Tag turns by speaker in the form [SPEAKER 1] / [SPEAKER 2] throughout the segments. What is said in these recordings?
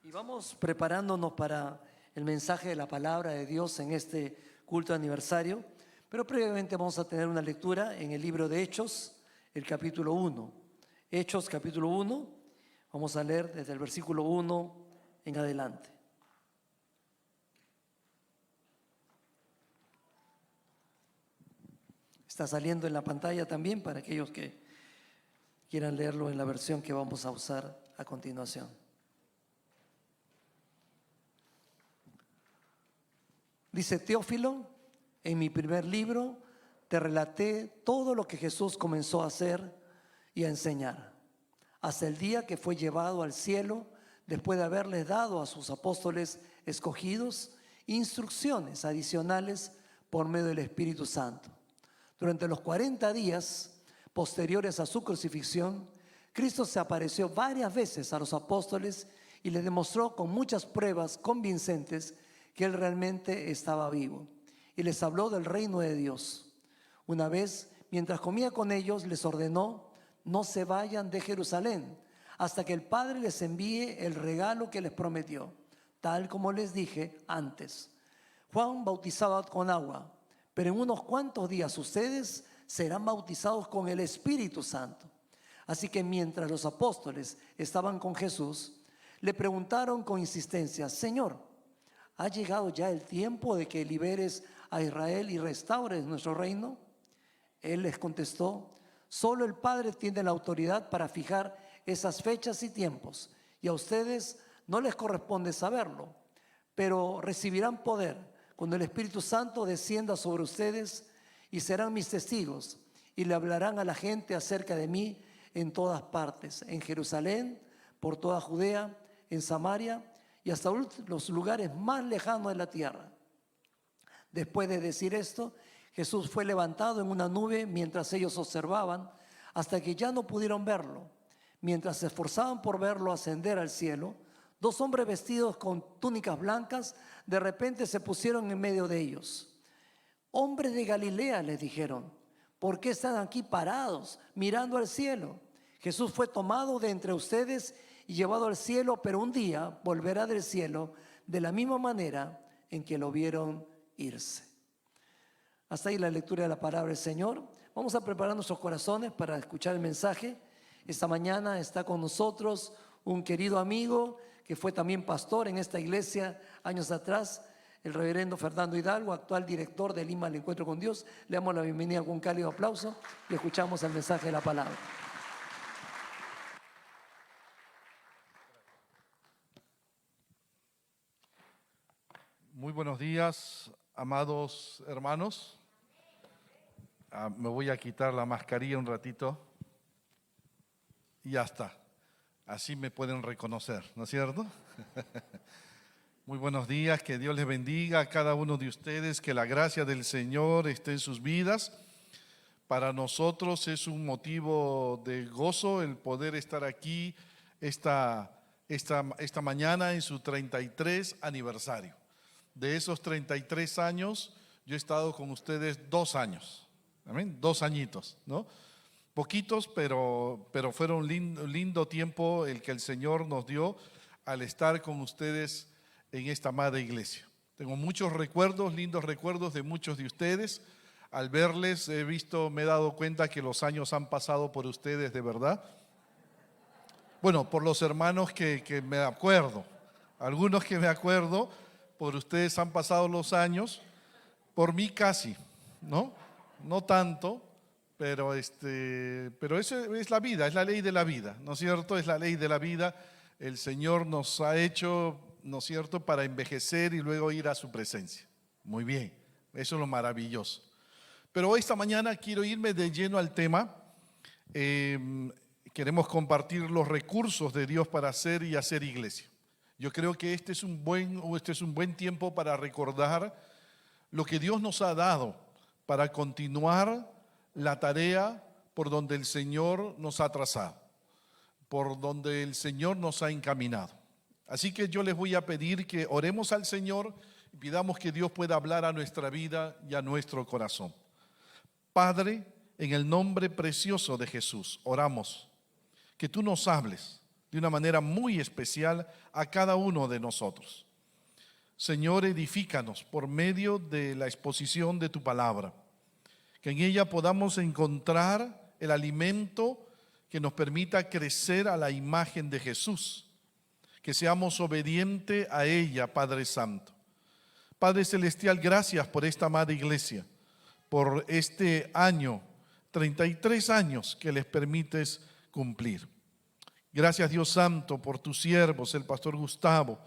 [SPEAKER 1] Y vamos preparándonos para el mensaje de la palabra de Dios en este culto de aniversario, pero previamente vamos a tener una lectura en el libro de Hechos, el capítulo 1. Hechos, capítulo 1, vamos a leer desde el versículo 1 en adelante. Está saliendo en la pantalla también para aquellos que quieran leerlo en la versión que vamos a usar a continuación. Dice Teófilo, en mi primer libro te relaté todo lo que Jesús comenzó a hacer y a enseñar, hasta el día que fue llevado al cielo, después de haberles dado a sus apóstoles escogidos instrucciones adicionales por medio del Espíritu Santo. Durante los 40 días posteriores a su crucifixión, Cristo se apareció varias veces a los apóstoles y les demostró con muchas pruebas convincentes que Él realmente estaba vivo, y les habló del reino de Dios. Una vez, mientras comía con ellos, les ordenó: no se vayan de Jerusalén hasta que el Padre les envíe el regalo que les prometió, tal como les dije antes. Juan bautizaba con agua, pero en unos cuantos días ustedes serán bautizados con el Espíritu Santo. Así que mientras los apóstoles estaban con Jesús, le preguntaron con insistencia: Señor, ¿ha llegado ya el tiempo de que liberes a Israel y restaures nuestro reino? Él les contestó: solo el Padre tiene la autoridad para fijar esas fechas y tiempos, y a ustedes no les corresponde saberlo, pero recibirán poder cuando el Espíritu Santo descienda sobre ustedes, y serán mis testigos, y le hablarán a la gente acerca de mí en todas partes, en Jerusalén, por toda Judea, en Samaria y hasta los lugares más lejanos de la tierra. Después de decir esto, Jesús fue levantado en una nube mientras ellos observaban, hasta que ya no pudieron verlo. Mientras se esforzaban por verlo ascender al cielo, dos hombres vestidos con túnicas blancas de repente se pusieron en medio de ellos. Hombres de Galilea, les dijeron, ¿por qué están aquí parados mirando al cielo? Jesús fue tomado de entre ustedes y llevado al cielo, pero un día volverá del cielo de la misma manera en que lo vieron irse. Hasta ahí la lectura de la palabra del Señor. Vamos a preparar nuestros corazones para escuchar el mensaje. Esta mañana está con nosotros un querido amigo que fue también pastor en esta iglesia años atrás, el reverendo Fernando Hidalgo, actual director de Lima al Encuentro con Dios. Le damos la bienvenida con un cálido aplauso y escuchamos el mensaje de la palabra.
[SPEAKER 2] Muy buenos días, amados hermanos. Me voy a quitar la mascarilla un ratito y ya está. Así me pueden reconocer, ¿no es cierto? Muy buenos días, que Dios les bendiga a cada uno de ustedes, que la gracia del Señor esté en sus vidas. Para nosotros es un motivo de gozo el poder estar aquí esta mañana en su 33 aniversario. De esos 33 años, yo he estado con ustedes 2 años, amén, 2 añitos, ¿no? Poquitos, pero fueron lindo tiempo el que el Señor nos dio al estar con ustedes en esta amada iglesia. Tengo muchos recuerdos, lindos recuerdos de muchos de ustedes. Al verles me he dado cuenta que los años han pasado por ustedes de verdad. Bueno, por los hermanos que me acuerdo, algunos que me acuerdo. Por ustedes han pasado los años, por mí casi, ¿no? No tanto, pero eso es la vida, es la ley de la vida, ¿no es cierto? Es la ley de la vida. El Señor nos ha hecho, ¿no es cierto?, para envejecer y luego ir a su presencia. Muy bien, eso es lo maravilloso. Pero esta mañana quiero irme de lleno al tema. Queremos compartir los recursos de Dios para hacer y hacer iglesia. Yo creo que este es un buen tiempo para recordar lo que Dios nos ha dado para continuar la tarea por donde el Señor nos ha trazado, por donde el Señor nos ha encaminado. Así que yo les voy a pedir que oremos al Señor y pidamos que Dios pueda hablar a nuestra vida y a nuestro corazón. Padre, en el nombre precioso de Jesús, oramos que tú nos hables de una manera muy especial a cada uno de nosotros. Señor, edifícanos por medio de la exposición de tu palabra, que en ella podamos encontrar el alimento que nos permita crecer a la imagen de Jesús, que seamos obedientes a ella, Padre Santo. Padre Celestial, gracias por esta amada iglesia, por este año, 33 años que les permites cumplir. Gracias, Dios Santo, por tus siervos, el pastor Gustavo,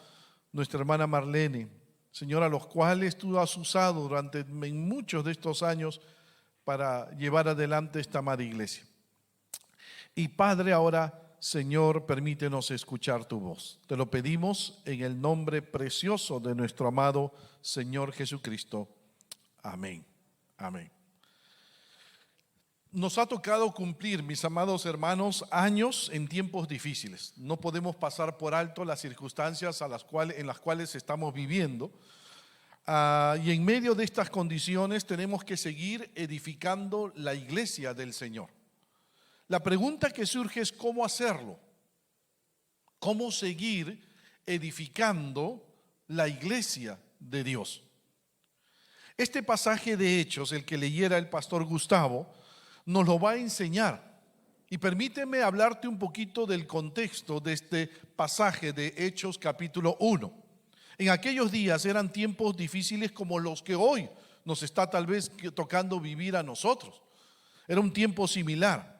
[SPEAKER 2] nuestra hermana Marlene, Señor, a los cuales tú has usado durante muchos de estos años para llevar adelante esta amada iglesia. Y Padre, ahora, Señor, permítenos escuchar tu voz. Te lo pedimos en el nombre precioso de nuestro amado Señor Jesucristo. Amén. Amén. Nos ha tocado cumplir, mis amados hermanos, años en tiempos difíciles. No podemos pasar por alto las circunstancias en las cuales estamos viviendo. Y en medio de estas condiciones tenemos que seguir edificando la iglesia del Señor. La pregunta que surge es cómo hacerlo, cómo seguir edificando la iglesia de Dios. Este pasaje de Hechos, el que leyera el pastor Gustavo, nos lo va a enseñar. Y permíteme hablarte un poquito del contexto de este pasaje de Hechos capítulo 1. En aquellos días eran tiempos difíciles como los que hoy nos está tal vez tocando vivir a nosotros. Era un tiempo similar.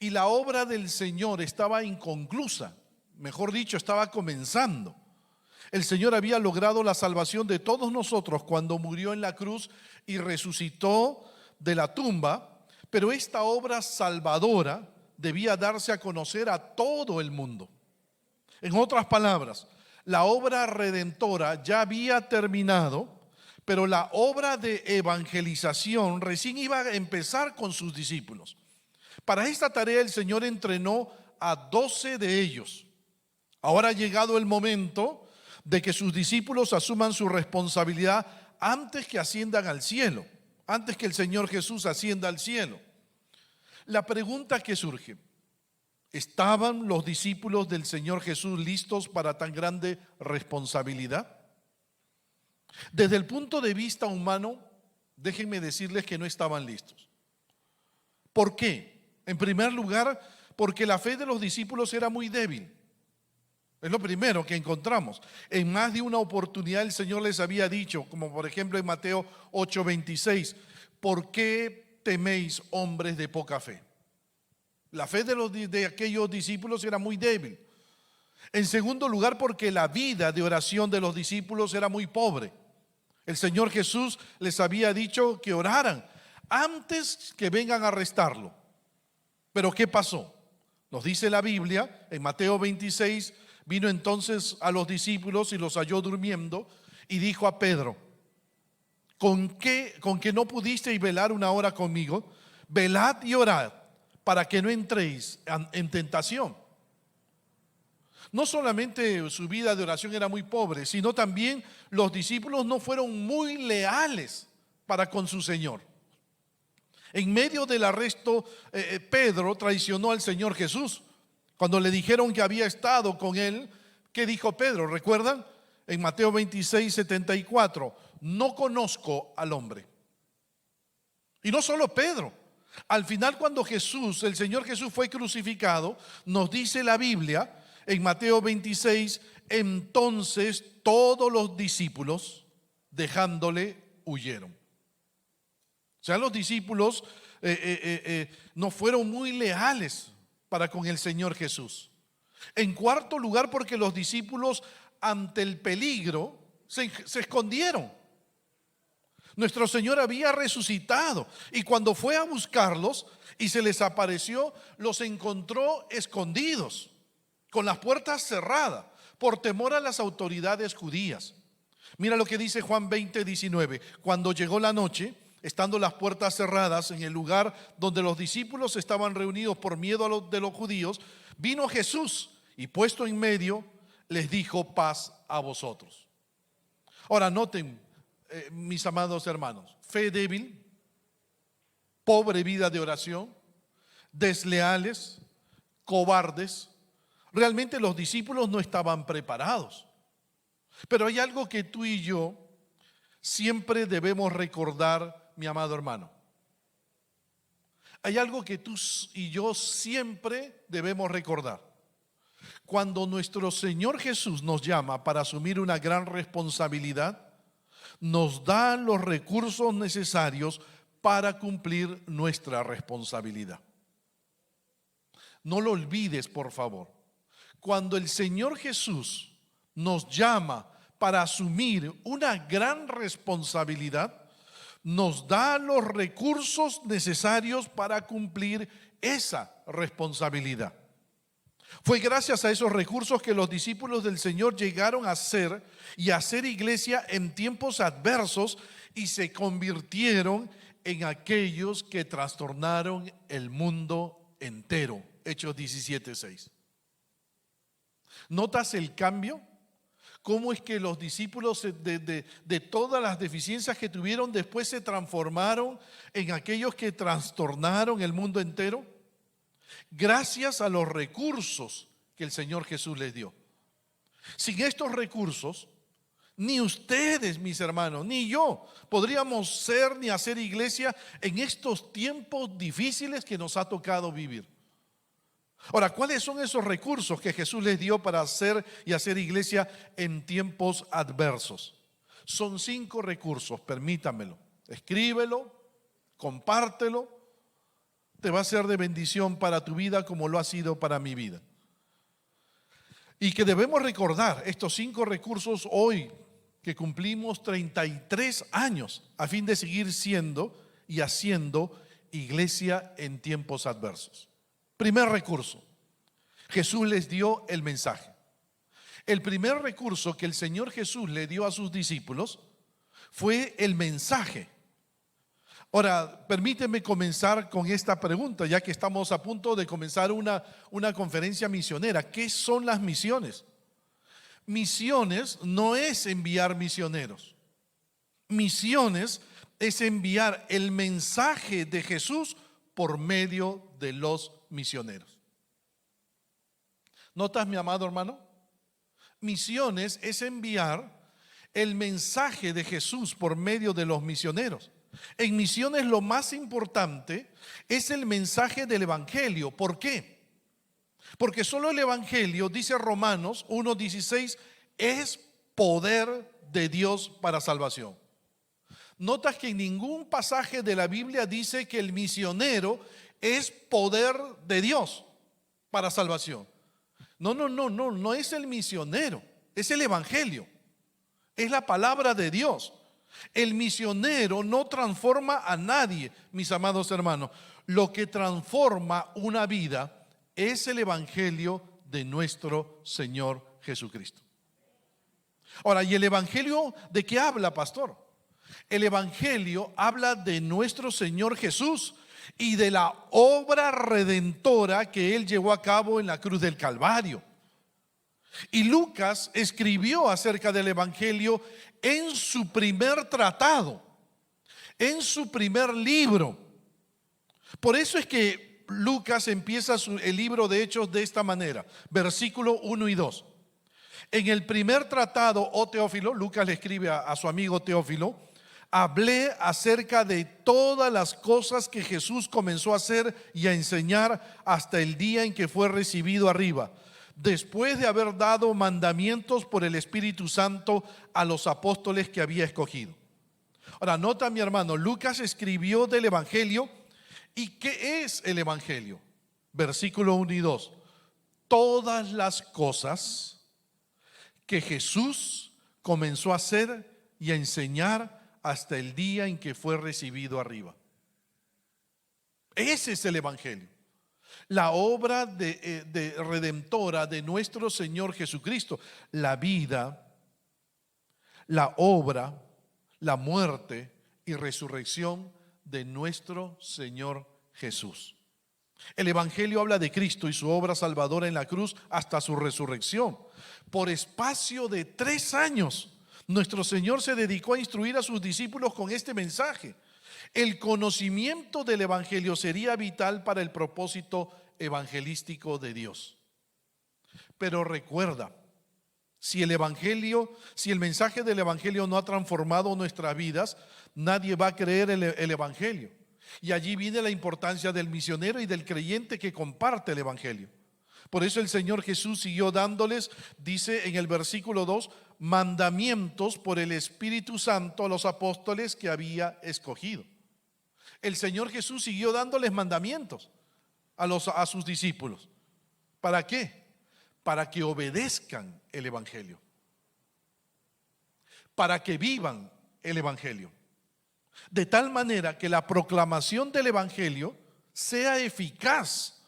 [SPEAKER 2] Y la obra del Señor estaba inconclusa, mejor dicho, estaba comenzando. El Señor había logrado la salvación de todos nosotros cuando murió en la cruz y resucitó de la tumba, pero esta obra salvadora debía darse a conocer a todo el mundo. En otras palabras, la obra redentora ya había terminado, pero la obra de evangelización recién iba a empezar con sus discípulos. Para esta tarea el Señor entrenó a 12 de ellos. Ahora ha llegado el momento de que sus discípulos asuman su responsabilidad antes que asciendan al cielo, antes que el Señor Jesús ascienda al cielo. La pregunta que surge: ¿estaban los discípulos del Señor Jesús listos para tan grande responsabilidad? Desde el punto de vista humano, déjenme decirles que no estaban listos. ¿Por qué? En primer lugar, porque la fe de los discípulos era muy débil. Es lo primero que encontramos. En más de una oportunidad el Señor les había dicho, como por ejemplo en Mateo 8:26, ¿por qué teméis, hombres de poca fe? La fe de aquellos discípulos era muy débil. En segundo lugar, porque la vida de oración de los discípulos era muy pobre. El Señor Jesús les había dicho que oraran antes que vengan a arrestarlo. Pero ¿qué pasó? Nos dice la Biblia en Mateo 26, vino entonces a los discípulos y los halló durmiendo y dijo a Pedro: ¿Con que no pudisteis velar una hora conmigo? Velad y orad para que no entréis en tentación. No solamente su vida de oración era muy pobre, sino también los discípulos no fueron muy leales para con su Señor. En medio del arresto, Pedro traicionó al Señor Jesús. Cuando le dijeron que había estado con él, ¿qué dijo Pedro? ¿Recuerdan? En Mateo 26:74, no conozco al hombre. Y no solo Pedro. Al final, cuando el Señor Jesús fue crucificado, nos dice la Biblia en Mateo 26, entonces todos los discípulos, dejándole, huyeron. O sea, los discípulos no fueron muy leales para con el Señor Jesús. En cuarto lugar, porque los discípulos ante el peligro se escondieron. Nuestro Señor había resucitado y cuando fue a buscarlos y se les apareció, los encontró escondidos, con las puertas cerradas, por temor a las autoridades judías. Mira lo que dice Juan 20:19. Cuando llegó la noche, estando las puertas cerradas en el lugar donde los discípulos estaban reunidos por miedo de los judíos, vino Jesús y puesto en medio les dijo: paz a vosotros. Ahora noten, mis amados hermanos, fe débil, pobre vida de oración, desleales, cobardes, Realmente los discípulos no estaban preparados. Pero hay algo que tú y yo siempre debemos recordar, mi amado hermano. Hay algo que tú y yo siempre debemos recordar. Cuando nuestro Señor Jesús nos llama para asumir una gran responsabilidad, nos da los recursos necesarios para cumplir nuestra responsabilidad. No lo olvides, por favor. Cuando el Señor Jesús nos llama para asumir una gran responsabilidad, nos da los recursos necesarios para cumplir esa responsabilidad. Fue gracias a esos recursos que los discípulos del Señor llegaron a ser y a hacer iglesia en tiempos adversos y se convirtieron en aquellos que trastornaron el mundo entero. Hechos 17:6. ¿Notas el cambio? ¿Cómo es que los discípulos de todas las deficiencias que tuvieron después se transformaron en aquellos que trastornaron el mundo entero? Gracias a los recursos que el Señor Jesús les dio. Sin estos recursos, ni ustedes, mis hermanos, ni yo podríamos ser ni hacer iglesia en estos tiempos difíciles que nos ha tocado vivir. Ahora, ¿cuáles son esos recursos que Jesús les dio para hacer y hacer iglesia en tiempos adversos? Son 5 recursos, permítamelo. Escríbelo, compártelo. Te va a ser de bendición para tu vida como lo ha sido para mi vida. Y que debemos recordar estos 5 recursos hoy que cumplimos 33 años a fin de seguir siendo y haciendo iglesia en tiempos adversos. Primer recurso, Jesús les dio el mensaje. El primer recurso que el Señor Jesús le dio a sus discípulos fue el mensaje. Ahora, permíteme comenzar con esta pregunta, ya que estamos a punto de comenzar una conferencia misionera. ¿Qué son las misiones? Misiones no es enviar misioneros. Misiones es enviar el mensaje de Jesús por medio de los misioneros. ¿Notas, mi amado hermano? Misiones es enviar el mensaje de Jesús por medio de los misioneros. En misiones lo más importante es el mensaje del Evangelio. ¿Por qué? Porque solo el Evangelio, dice Romanos 1:16, es poder de Dios para salvación. Notas que en ningún pasaje de la Biblia dice que el misionero es poder de Dios para salvación. No es el misionero, es el Evangelio, es la palabra de Dios. El misionero no transforma a nadie, mis amados hermanos. Lo que transforma una vida es el Evangelio de nuestro Señor Jesucristo. Ahora, ¿y el Evangelio de qué habla, pastor? El Evangelio habla de nuestro Señor Jesús y de la obra redentora que Él llevó a cabo en la cruz del Calvario. Y Lucas escribió acerca del Evangelio en su primer tratado, en su primer libro. Por eso es que Lucas empieza el libro de Hechos de esta manera, versículo 1 y 2. En el primer tratado, oh Teófilo, Lucas le escribe a su amigo Teófilo, hablé acerca de todas las cosas que Jesús comenzó a hacer y a enseñar hasta el día en que fue recibido arriba, después de haber dado mandamientos por el Espíritu Santo a los apóstoles que había escogido. Ahora, nota, mi hermano, Lucas escribió del Evangelio. ¿Y qué es el Evangelio? Versículo 1 y 2. Todas las cosas que Jesús comenzó a hacer y a enseñar hasta el día en que fue recibido arriba. Ese es el Evangelio. La obra de redentora de nuestro Señor Jesucristo. La vida, la obra, la muerte y resurrección de nuestro Señor Jesús. El Evangelio habla de Cristo y su obra salvadora en la cruz hasta su resurrección. Por espacio de 3 años, nuestro Señor se dedicó a instruir a sus discípulos con este mensaje. El conocimiento del Evangelio sería vital para el propósito evangelístico de Dios. Pero recuerda, si el mensaje del Evangelio no ha transformado nuestras vidas, nadie va a creer el Evangelio. Y allí viene la importancia del misionero y del creyente que comparte el Evangelio. Por eso el Señor Jesús siguió dándoles, dice en el versículo 2, mandamientos por el Espíritu Santo a los apóstoles que había escogido. El Señor Jesús siguió dándoles mandamientos a sus discípulos. ¿Para qué? Para que obedezcan el Evangelio, para que vivan el Evangelio, de tal manera que la proclamación del Evangelio sea eficaz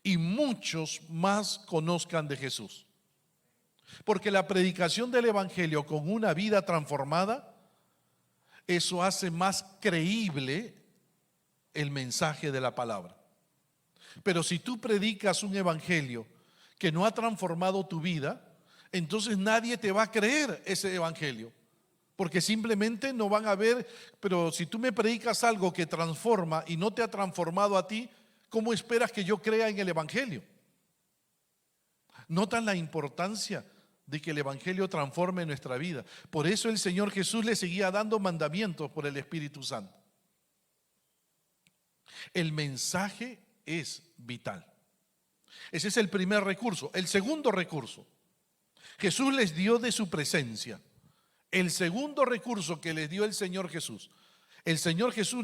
[SPEAKER 2] y muchos más conozcan de Jesús. Porque la predicación del Evangelio con una vida transformada, eso hace más creíble el mensaje de la palabra. Pero si tú predicas un Evangelio que no ha transformado tu vida, entonces nadie te va a creer ese Evangelio. Porque simplemente no van a ver, pero si tú me predicas algo que transforma y no te ha transformado a ti, ¿cómo esperas que yo crea en el Evangelio? ¿Notan la importancia de que el Evangelio transforme nuestra vida? Por eso el Señor Jesús le seguía dando mandamientos por el Espíritu Santo. El mensaje es vital. Ese es el primer recurso. El segundo recurso, Jesús les dio de su presencia. El segundo recurso que les dio el Señor Jesús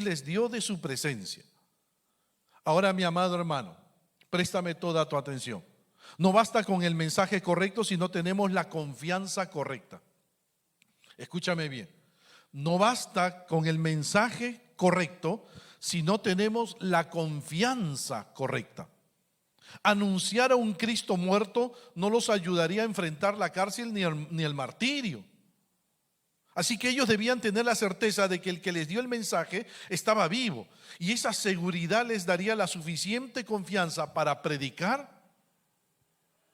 [SPEAKER 2] les dio de su presencia. Ahora, mi amado hermano, préstame toda tu atención. No basta con el mensaje correcto si no tenemos la confianza correcta. Escúchame bien. No basta con el mensaje correcto si no tenemos la confianza correcta. Anunciar a un Cristo muerto no los ayudaría a enfrentar la cárcel ni el martirio. Así que ellos debían tener la certeza de que el que les dio el mensaje estaba vivo, y esa seguridad les daría la suficiente confianza para predicar,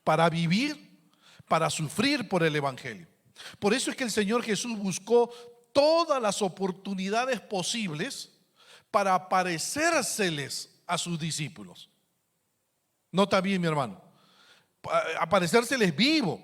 [SPEAKER 2] para vivir, para sufrir por el Evangelio. Por eso es que el Señor Jesús buscó todas las oportunidades posibles para aparecérseles a sus discípulos. Nota bien, mi hermano, aparecérseles vivo.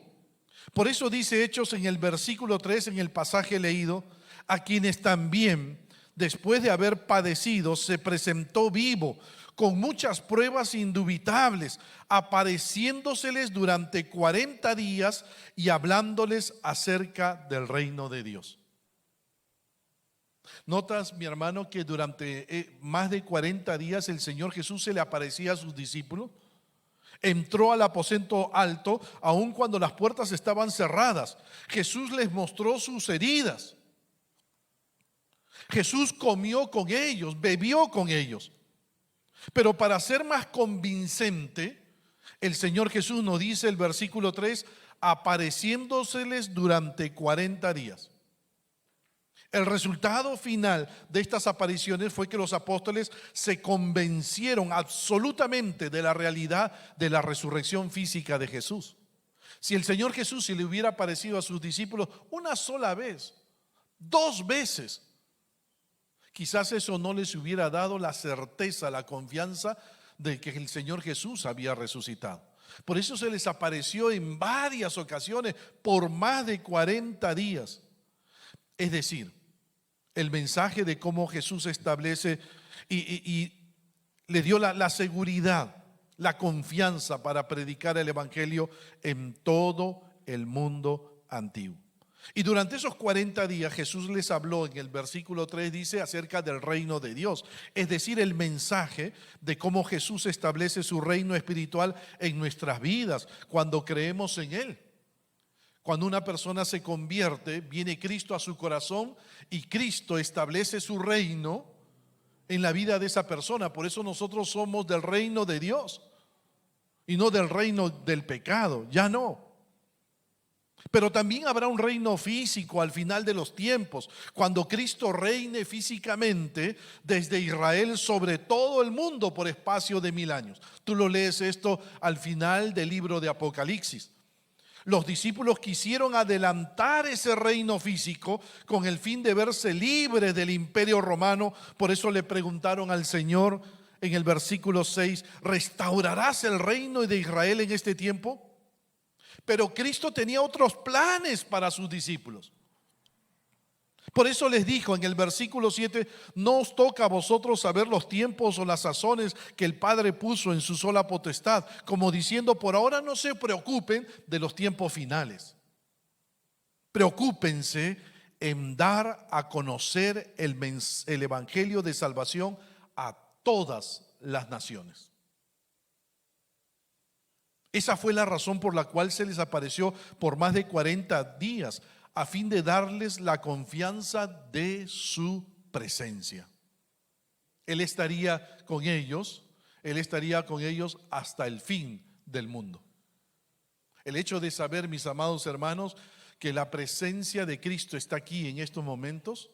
[SPEAKER 2] Por eso dice Hechos en el versículo 3, en el pasaje leído, a quienes también, después de haber padecido, se presentó vivo, con muchas pruebas indubitables, apareciéndoseles durante 40 días y hablándoles acerca del reino de Dios. ¿Notas, mi hermano, que durante más de 40 días el Señor Jesús se le aparecía a sus discípulos? Entró al aposento alto aun cuando las puertas estaban cerradas. Jesús les mostró sus heridas. Jesús comió con ellos, bebió con ellos. Pero para ser más convincente, el Señor Jesús nos dice el versículo 3, apareciéndoseles durante 40 días. El resultado final de estas apariciones fue que los apóstoles se convencieron absolutamente de la realidad de la resurrección física de Jesús. Si el Señor Jesús se le hubiera aparecido a sus discípulos una sola vez, 2 veces, quizás eso no les hubiera dado la certeza, la confianza de que el Señor Jesús había resucitado. Por eso se les apareció en varias ocasiones por más de 40 días. Es decir, el mensaje de cómo Jesús establece y le dio la seguridad, la confianza para predicar el Evangelio en todo el mundo antiguo. Y durante esos 40 días Jesús les habló, en el versículo 3 dice, acerca del reino de Dios. Es decir, el mensaje de cómo Jesús establece su reino espiritual en nuestras vidas cuando creemos en Él. Cuando una persona se convierte, viene Cristo a su corazón y Cristo establece su reino en la vida de esa persona. Por eso nosotros somos del reino de Dios y no del reino del pecado, ya no. Pero también habrá un reino físico al final de los tiempos, cuando Cristo reine físicamente desde Israel sobre todo el mundo por espacio de 1000 años. Tú lo lees esto al final del libro de Apocalipsis. Los discípulos quisieron adelantar ese reino físico con el fin de verse libres del imperio romano. Por eso le preguntaron al Señor en el versículo 6, ¿restaurarás el reino de Israel en este tiempo? Pero Cristo tenía otros planes para sus discípulos. Por eso les dijo en el versículo 7, no os toca a vosotros saber los tiempos o las sazones que el Padre puso en su sola potestad, como diciendo, por ahora no se preocupen de los tiempos finales. Preocúpense en dar a conocer el evangelio de salvación a todas las naciones. Esa fue la razón por la cual se les apareció por más de 40 días, a fin de darles la confianza de su presencia. Él estaría con ellos hasta el fin del mundo. El hecho de saber, mis amados hermanos, que la presencia de Cristo está aquí en estos momentos,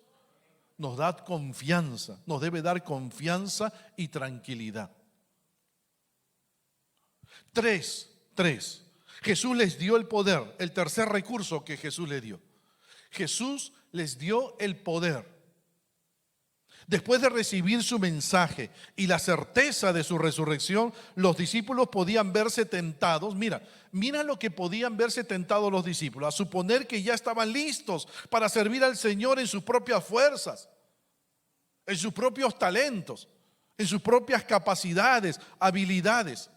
[SPEAKER 2] nos da confianza, nos debe dar confianza y tranquilidad. Tres, Jesús les dio el poder, el tercer recurso que Jesús les dio. Jesús les dio el poder. Después de recibir su mensaje y la certeza de su resurrección, los discípulos podían verse tentados. Mira lo que podían verse tentados los discípulos, a suponer que ya estaban listos para servir al Señor en sus propias fuerzas, en sus propios talentos, en sus propias capacidades, habilidades.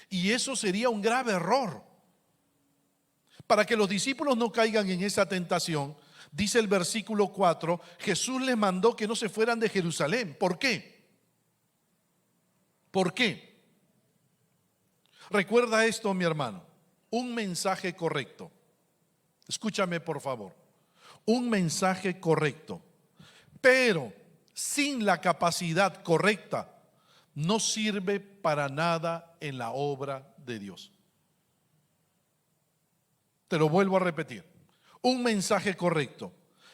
[SPEAKER 2] Y eso sería un grave error. Para que los discípulos no caigan en esa tentación, dice el versículo 4, Jesús les mandó que no se fueran de Jerusalén. ¿Por qué? ¿Por qué? Recuerda esto, mi hermano, un mensaje correcto. Escúchame, por favor. Un mensaje correcto, pero sin la capacidad correcta, no sirve para nada en la obra de Dios. Te lo vuelvo a repetir. Un mensaje correcto,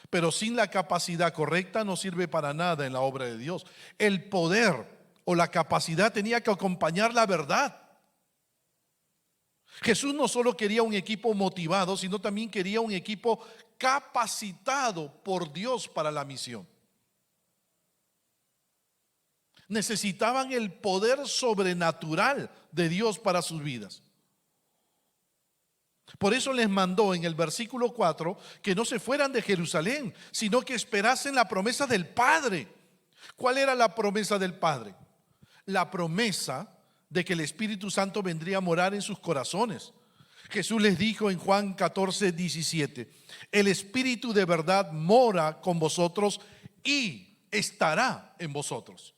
[SPEAKER 2] pero sin la capacidad correcta no sirve para nada en la obra de Dios. El poder o la capacidad tenía que acompañar la verdad. Jesús no solo quería un equipo motivado, sino también quería un equipo capacitado por Dios para la misión. Necesitaban el poder sobrenatural de Dios para sus vidas. Por eso les mandó en el versículo 4 que no se fueran de Jerusalén, sino que esperasen la promesa del Padre. ¿Cuál era la promesa del Padre? La promesa de que el Espíritu Santo vendría a morar en sus corazones. Jesús les dijo en Juan 14:17, el Espíritu de verdad mora con vosotros y estará en vosotros.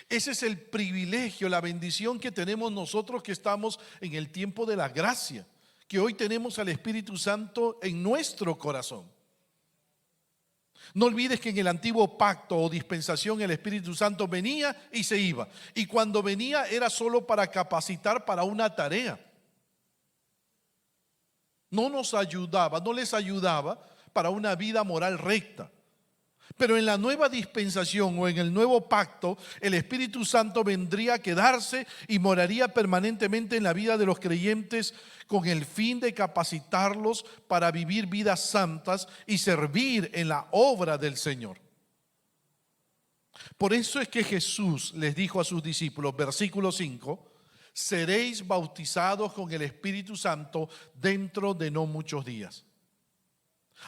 [SPEAKER 2] Ese es el privilegio, la bendición que tenemos nosotros que estamos en el tiempo de la gracia, que hoy tenemos al Espíritu Santo en nuestro corazón. No olvides que en el antiguo pacto o dispensación el Espíritu Santo venía y se iba. Y cuando venía era solo para capacitar para una tarea. No nos ayudaba, no les ayudaba para una vida moral recta. Pero en la nueva dispensación o en el nuevo pacto, el Espíritu Santo vendría a quedarse y moraría permanentemente en la vida de los creyentes con el fin de capacitarlos para vivir vidas santas y servir en la obra del Señor. Por eso es que Jesús les dijo a sus discípulos, versículo 5, seréis bautizados con el Espíritu Santo dentro de no muchos días.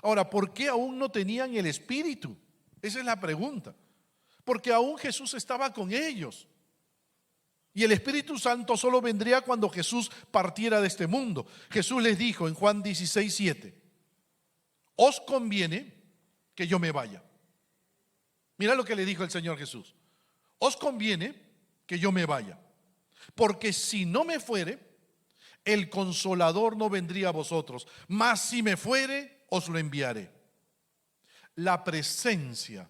[SPEAKER 2] Ahora, ¿por qué aún no tenían el Espíritu? Esa es la pregunta. Porque aún Jesús estaba con ellos. Y el Espíritu Santo solo vendría cuando Jesús partiera de este mundo. Jesús les dijo en Juan 16:7, os conviene que yo me vaya. Mira lo que le dijo el Señor Jesús. Os conviene que yo me vaya. Porque si no me fuere, el Consolador no vendría a vosotros. Mas si me fuere, os lo enviaré. La presencia,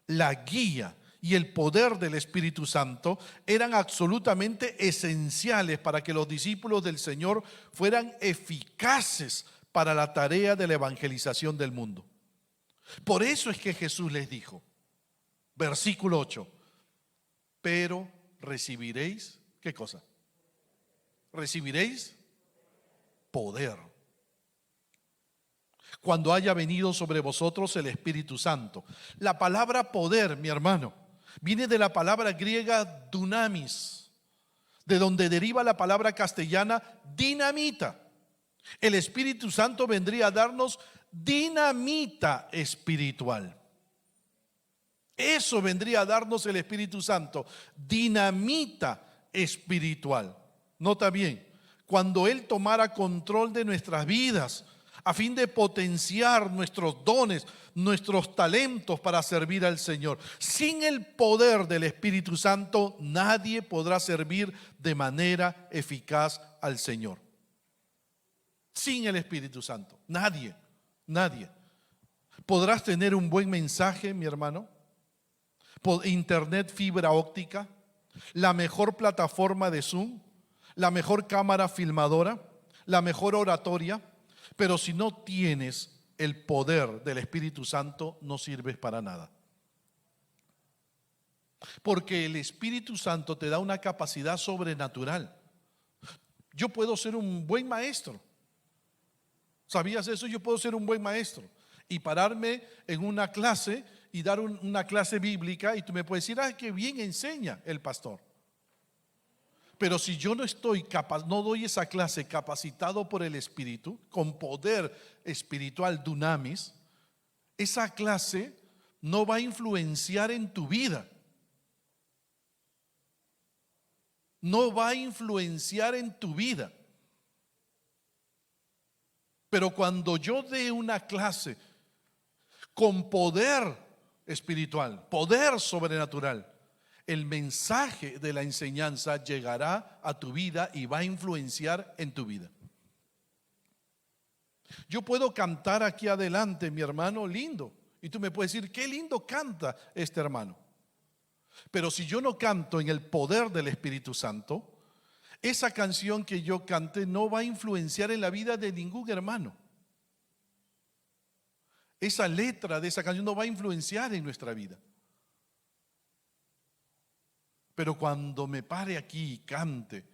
[SPEAKER 2] la guía y el poder del Espíritu Santo eran absolutamente esenciales para que los discípulos del Señor fueran eficaces para la tarea de la evangelización del mundo. Por eso es que Jesús les dijo, versículo 8, pero recibiréis, ¿qué cosa? Recibiréis poder cuando haya venido sobre vosotros el Espíritu Santo. La palabra poder, mi hermano, viene de la palabra griega dunamis, de donde deriva la palabra castellana dinamita. El Espíritu Santo vendría a darnos dinamita espiritual. Eso vendría a darnos el Espíritu Santo, dinamita espiritual. Nota bien, cuando Él tomara control de nuestras vidas, a fin de potenciar nuestros dones, nuestros talentos para servir al Señor. Sin el poder del Espíritu Santo, nadie podrá servir de manera eficaz al Señor. Sin el Espíritu Santo, nadie. ¿Podrás tener un buen mensaje, mi hermano? Por internet, fibra óptica, la mejor plataforma de Zoom, la mejor cámara filmadora, la mejor oratoria, pero si no tienes el poder del Espíritu Santo, no sirves para nada. Porque el Espíritu Santo te da una capacidad sobrenatural. Yo puedo ser un buen maestro. ¿Sabías eso? Yo puedo ser un buen maestro y pararme en una clase y dar una clase bíblica y tú me puedes decir, qué bien enseña el pastor. Pero si yo no estoy capaz, no doy esa clase capacitado por el Espíritu, con poder espiritual dunamis, esa clase no va a influenciar en tu vida. No va a influenciar en tu vida. Pero cuando yo dé una clase con poder espiritual, poder sobrenatural, el mensaje de la enseñanza llegará a tu vida y va a influenciar en tu vida. Yo puedo cantar aquí adelante, mi hermano, lindo. Y tú me puedes decir, qué lindo canta este hermano. Pero si yo no canto en el poder del Espíritu Santo, esa canción que yo cante no va a influenciar en la vida de ningún hermano. Esa letra de esa canción no va a influenciar en nuestra vida. Pero cuando me pare aquí y cante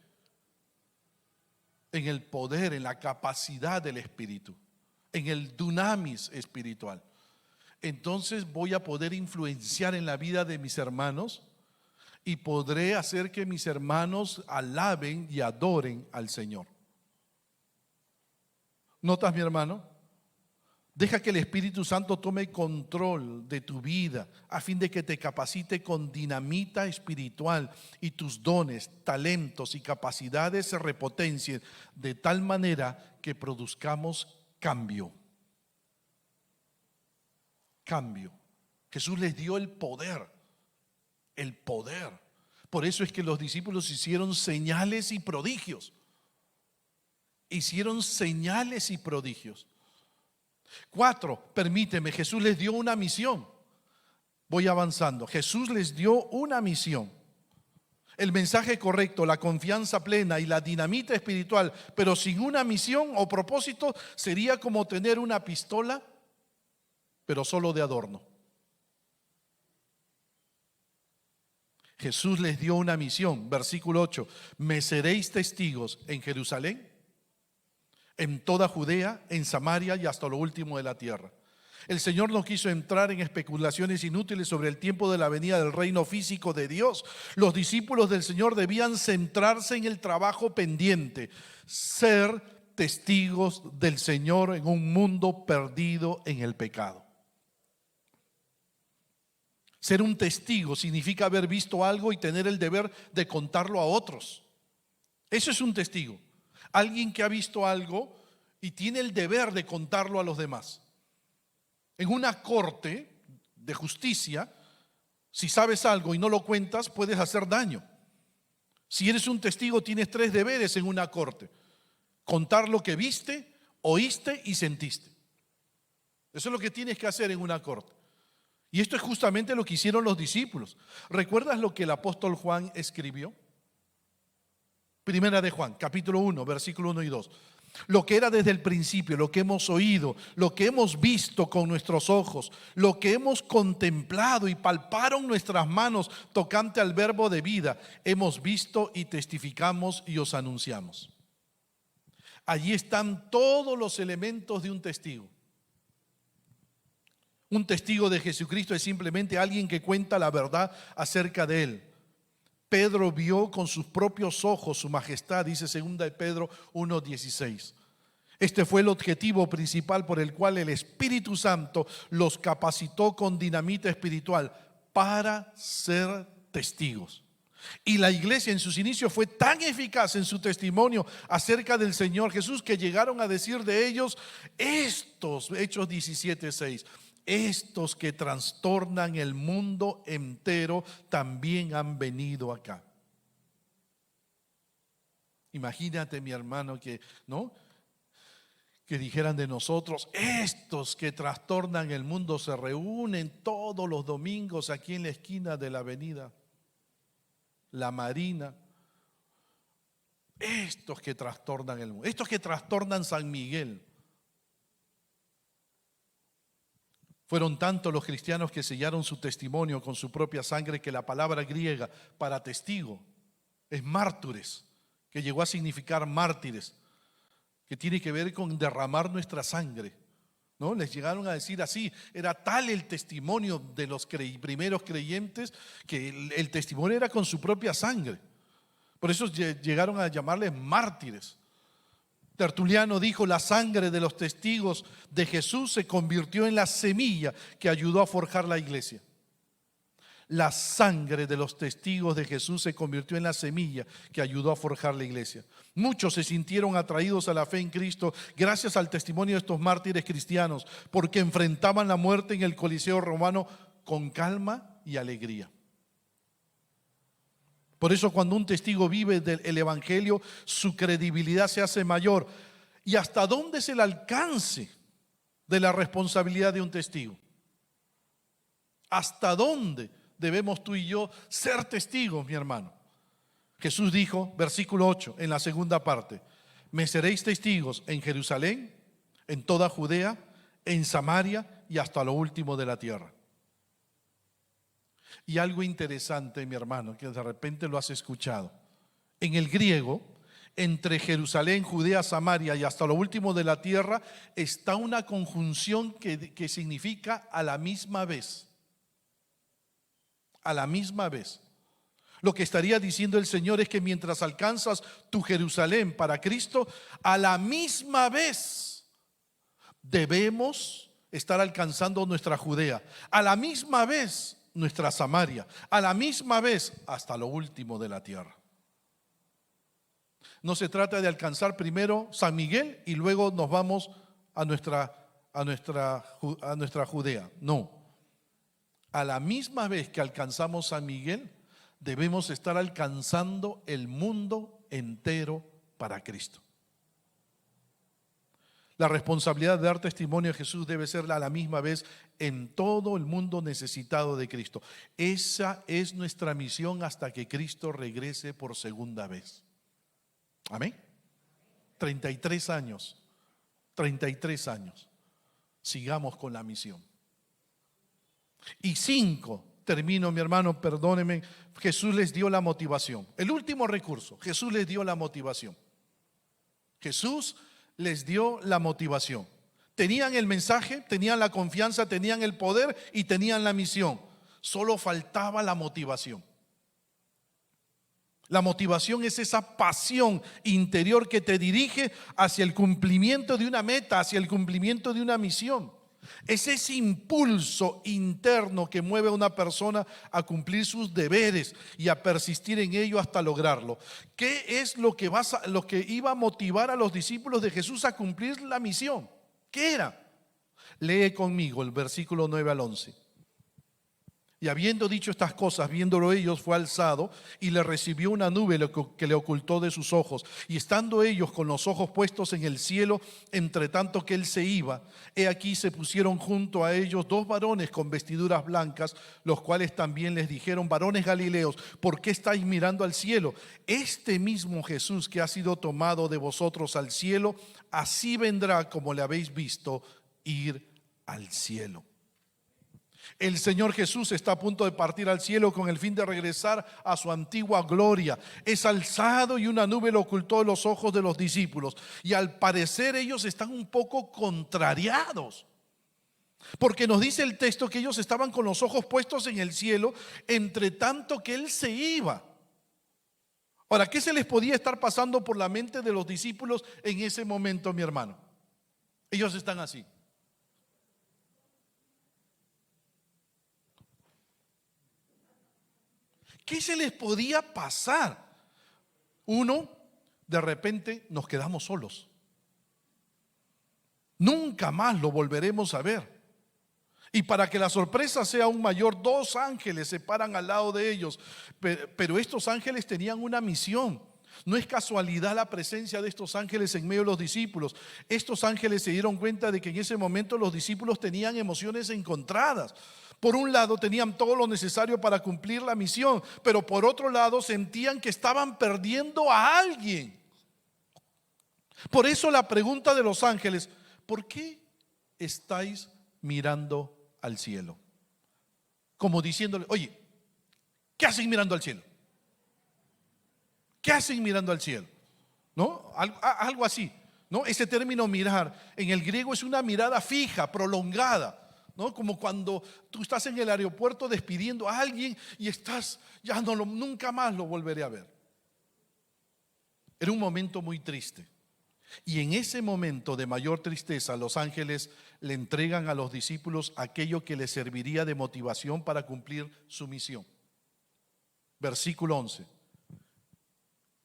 [SPEAKER 2] en el poder, en la capacidad del Espíritu, en el dunamis espiritual, entonces voy a poder influenciar en la vida de mis hermanos y podré hacer que mis hermanos alaben y adoren al Señor. ¿Notas, mi hermano? Deja que el Espíritu Santo tome control de tu vida a fin de que te capacite con dinamita espiritual y tus dones, talentos y capacidades se repotencien de tal manera que produzcamos cambio. Cambio. Jesús les dio el poder. El poder. Por eso es que los discípulos hicieron señales y prodigios. Hicieron señales y prodigios. 4, permíteme, Jesús les dio una misión. Voy avanzando. Jesús les dio una misión. El mensaje correcto, la confianza plena y la dinamita espiritual, pero sin una misión o propósito, sería como tener una pistola, pero solo de adorno. Jesús les dio una misión, versículo 8, me seréis testigos en Jerusalén, en toda Judea, en Samaria y hasta lo último de la tierra. El Señor no quiso entrar en especulaciones inútiles sobre el tiempo de la venida del reino físico de Dios. Los discípulos del Señor debían centrarse en el trabajo pendiente, ser testigos del Señor en un mundo perdido en el pecado. Ser un testigo significa haber visto algo y tener el deber de contarlo a otros. Eso es un testigo. Alguien que ha visto algo y tiene el deber de contarlo a los demás. En una corte de justicia, si sabes algo y no lo cuentas, puedes hacer daño. Si eres un testigo, tienes 3 deberes en una corte: contar lo que viste, oíste y sentiste. Eso es lo que tienes que hacer en una corte. Y esto es justamente lo que hicieron los discípulos. ¿Recuerdas lo que el apóstol Juan escribió? Primera de Juan, capítulo 1, versículo 1 y 2. Lo que era desde el principio, lo que hemos oído, lo que hemos visto con nuestros ojos, lo que hemos contemplado y palparon nuestras manos tocante al verbo de vida, hemos visto y testificamos y os anunciamos. Allí están todos los elementos de un testigo. Un testigo de Jesucristo es simplemente alguien que cuenta la verdad acerca de Él. Pedro vio con sus propios ojos su majestad, dice 2 de Pedro 1:16. Este fue el objetivo principal por el cual el Espíritu Santo los capacitó con dinamita espiritual para ser testigos. Y la iglesia en sus inicios fue tan eficaz en su testimonio acerca del Señor Jesús que llegaron a decir de ellos estos, Hechos 17:6, estos que trastornan el mundo entero también han venido acá. Imagínate, mi hermano, que dijeran de nosotros, estos que trastornan el mundo se reúnen todos los domingos aquí en la esquina de la avenida La Marina. Estos que trastornan el mundo, estos que trastornan San Miguel. Fueron tantos los cristianos que sellaron su testimonio con su propia sangre que la palabra griega para testigo es mártires, que llegó a significar mártires, que tiene que ver con derramar nuestra sangre, ¿no? Les llegaron a decir así, era tal el testimonio de los primeros creyentes que el testimonio era con su propia sangre. Por eso llegaron a llamarles mártires. Tertuliano dijo, la sangre de los testigos de Jesús se convirtió en la semilla que ayudó a forjar la iglesia. La sangre de los testigos de Jesús se convirtió en la semilla que ayudó a forjar la iglesia. Muchos se sintieron atraídos a la fe en Cristo gracias al testimonio de estos mártires cristianos, porque enfrentaban la muerte en el Coliseo romano con calma y alegría. Por eso cuando un testigo vive del Evangelio, su credibilidad se hace mayor. ¿Y hasta dónde es el alcance de la responsabilidad de un testigo? ¿Hasta dónde debemos tú y yo ser testigos, mi hermano? Jesús dijo, versículo 8, en la segunda parte, me seréis testigos en Jerusalén, en toda Judea, en Samaria y hasta lo último de la tierra. Y algo interesante, mi hermano, que de repente lo has escuchado. En el griego, entre Jerusalén, Judea, Samaria y hasta lo último de la tierra, está una conjunción que significa a la misma vez. A la misma vez. Lo que estaría diciendo el Señor es que mientras alcanzas tu Jerusalén para Cristo, a la misma vez debemos estar alcanzando nuestra Judea. A la misma vez nuestra Samaria, a la misma vez hasta lo último de la tierra. No se trata de alcanzar primero San Miguel y luego nos vamos a nuestra Judea. No. A la misma vez que alcanzamos San Miguel, debemos estar alcanzando el mundo entero para Cristo. La responsabilidad de dar testimonio a Jesús debe ser a la misma vez en todo el mundo necesitado de Cristo. Esa es nuestra misión hasta que Cristo regrese por segunda vez. Amén. 33 años. 33 años. Sigamos con la misión. Y 5, termino, mi hermano, perdóneme, Jesús les dio la motivación. El último recurso, Jesús les dio la motivación. Jesús les dio la motivación. Tenían el mensaje, tenían la confianza, tenían el poder y tenían la misión. Solo faltaba la motivación. La motivación es esa pasión interior que te dirige hacia el cumplimiento de una meta, hacia el cumplimiento de una misión. Es ese impulso interno que mueve a una persona a cumplir sus deberes y a persistir en ello hasta lograrlo. ¿Qué es lo que iba a motivar a los discípulos de Jesús a cumplir la misión? ¿Qué era? Lee conmigo el versículo 9 al 11. Y habiendo dicho estas cosas, viéndolo ellos, fue alzado y le recibió una nube que le ocultó de sus ojos. Y estando ellos con los ojos puestos en el cielo, entre tanto que él se iba, he aquí se pusieron junto a ellos 2 varones con vestiduras blancas, los cuales también les dijeron, varones galileos, ¿por qué estáis mirando al cielo? Este mismo Jesús que ha sido tomado de vosotros al cielo, así vendrá como le habéis visto ir al cielo. El Señor Jesús está a punto de partir al cielo con el fin de regresar a su antigua gloria. Es alzado y una nube lo ocultó de los ojos de los discípulos. Y al parecer ellos están un poco contrariados. Porque nos dice el texto que ellos estaban con los ojos puestos en el cielo, entre tanto que Él se iba. Ahora, ¿qué se les podía estar pasando por la mente de los discípulos en ese momento, mi hermano? Ellos están así. ¿Qué se les podía pasar? Uno, de repente nos quedamos solos. Nunca más lo volveremos a ver. Y para que la sorpresa sea aún mayor, 2 ángeles se paran al lado de ellos. Pero estos ángeles tenían una misión. No es casualidad la presencia de estos ángeles en medio de los discípulos. Estos ángeles se dieron cuenta de que en ese momento los discípulos tenían emociones encontradas. Por un lado tenían todo lo necesario para cumplir la misión, pero por otro lado sentían que estaban perdiendo a alguien. Por eso la pregunta de los ángeles: ¿por qué estáis mirando al cielo? Como diciéndole: oye, ¿qué hacen mirando al cielo? ¿Qué hacen mirando al cielo? ¿No? Algo así, ¿no? Ese término mirar en el griego es una mirada fija, prolongada, ¿no? Como cuando tú estás en el aeropuerto despidiendo a alguien y estás, ya nunca más lo volveré a ver. Era un momento muy triste. Y en ese momento de mayor tristeza, los ángeles le entregan a los discípulos aquello que les serviría de motivación para cumplir su misión. Versículo 11.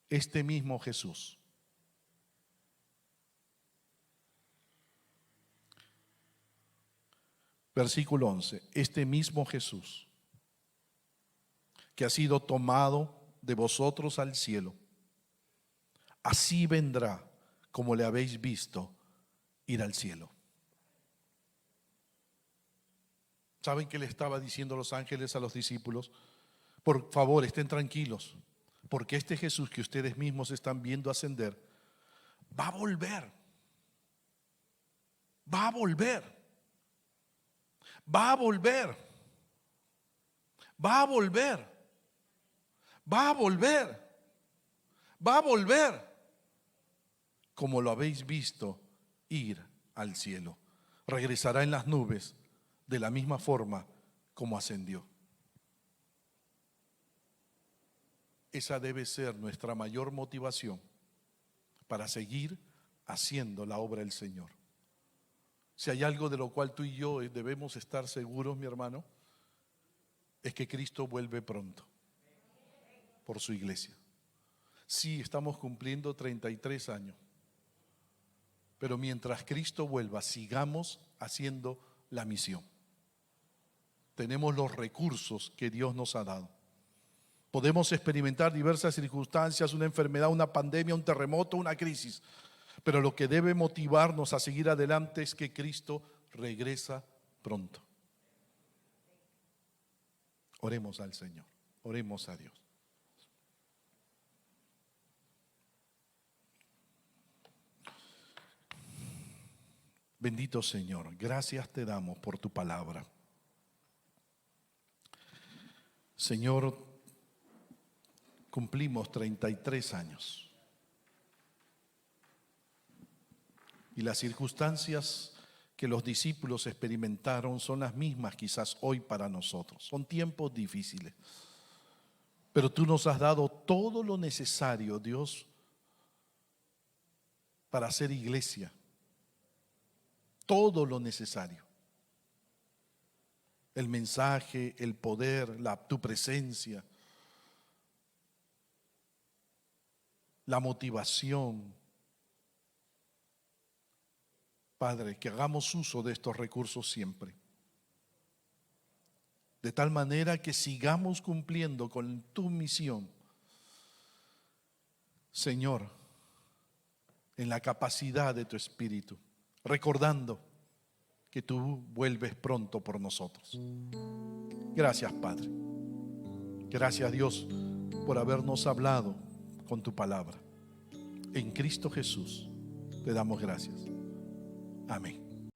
[SPEAKER 2] Este mismo Jesús. Versículo 11. Este mismo Jesús, que ha sido tomado de vosotros al cielo, así vendrá como le habéis visto ir al cielo. ¿Saben qué le estaba diciendo los ángeles a los discípulos? Por favor, estén tranquilos, porque este Jesús que ustedes mismos están viendo ascender, va a volver. Va a volver. Va a volver. Va a volver. Va a volver. Va a volver. Como lo habéis visto ir al cielo. Regresará en las nubes de la misma forma como ascendió. Esa debe ser nuestra mayor motivación para seguir haciendo la obra del Señor. Si hay algo de lo cual tú y yo debemos estar seguros, mi hermano, es que Cristo vuelve pronto por su iglesia. Sí, estamos cumpliendo 33 años. Pero mientras Cristo vuelva, sigamos haciendo la misión. Tenemos los recursos que Dios nos ha dado. Podemos experimentar diversas circunstancias, una enfermedad, una pandemia, un terremoto, una crisis. Pero lo que debe motivarnos a seguir adelante es que Cristo regresa pronto. Oremos al Señor, oremos a Dios. Bendito Señor, gracias te damos por tu palabra. Señor, cumplimos 33 años. Y las circunstancias que los discípulos experimentaron son las mismas quizás hoy para nosotros. Son tiempos difíciles. Pero tú nos has dado todo lo necesario, Dios, para hacer iglesia. Todo lo necesario. El mensaje, el poder, tu presencia, la motivación. Padre, que hagamos uso de estos recursos siempre. De tal manera que sigamos cumpliendo con tu misión, Señor, en la capacidad de tu Espíritu, recordando que tú vuelves pronto por nosotros. Gracias, Padre. Gracias, Dios, por habernos hablado con tu palabra. En Cristo Jesús te damos gracias. Amén.